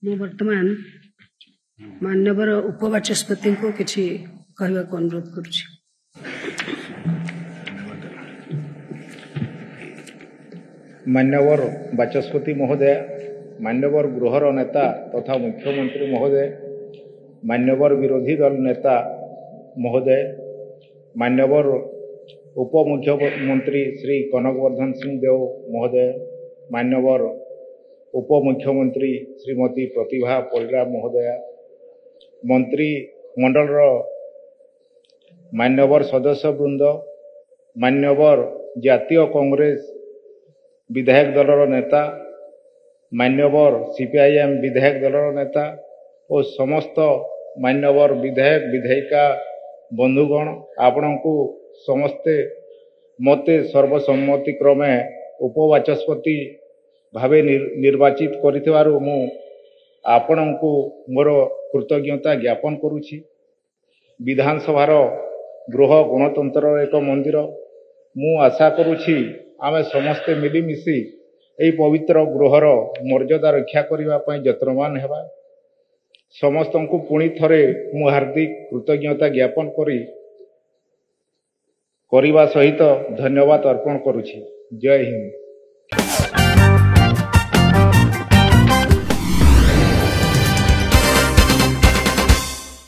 ମୁଁ ବର୍ତ୍ତମାନ ମାନ୍ୟବର ଉପବାଚସ୍ପତିଙ୍କୁ କିଛି କହିବାକୁ ଅନୁରୋଧ କରୁଛି। मान्यवर बाचस्पति महोदय, मान्यवर गृहर नेता तथा मुख्यमंत्री महोदय, मान्यवर विरोधी दल नेता महोदय, मान्यवर उप मुख्यमंत्री श्री कनकवर्धन सिंह देव महोदय, मान्यवर उप मुख्यमंत्री श्रीमती प्रतिभा परिड़ा महोदया, मंत्री मंडल मान्यवर सदस्य वृंद, मान्यवर जातीय कांग्रेस विधायक दलर नेता, मान्यवर सीपीआईएम विधायक दलर नेता और समस्त मान्यवर विधायक विधायिका बंधुगण, आपण को समस्ते मते सर्वसम्मति क्रमे उपवाचस्पति भावे निर्वाचित करिथिबारु मु आपण को मोर कृतज्ञता ज्ञापन करुछि। विधानसभार गृह गणतंत्र एक मंदिर। मु आशा करुछि आमे समस्ते मिलिमिशि एई पवित्र गृहर मर्यादा रक्षा करिबा पई यत्नवान हेबा। समस्त को पुणी थरे मु हार्दिक कृतज्ञता ज्ञापन करिबा सहित धन्यवाद अर्पण करुछि। जय हिंद।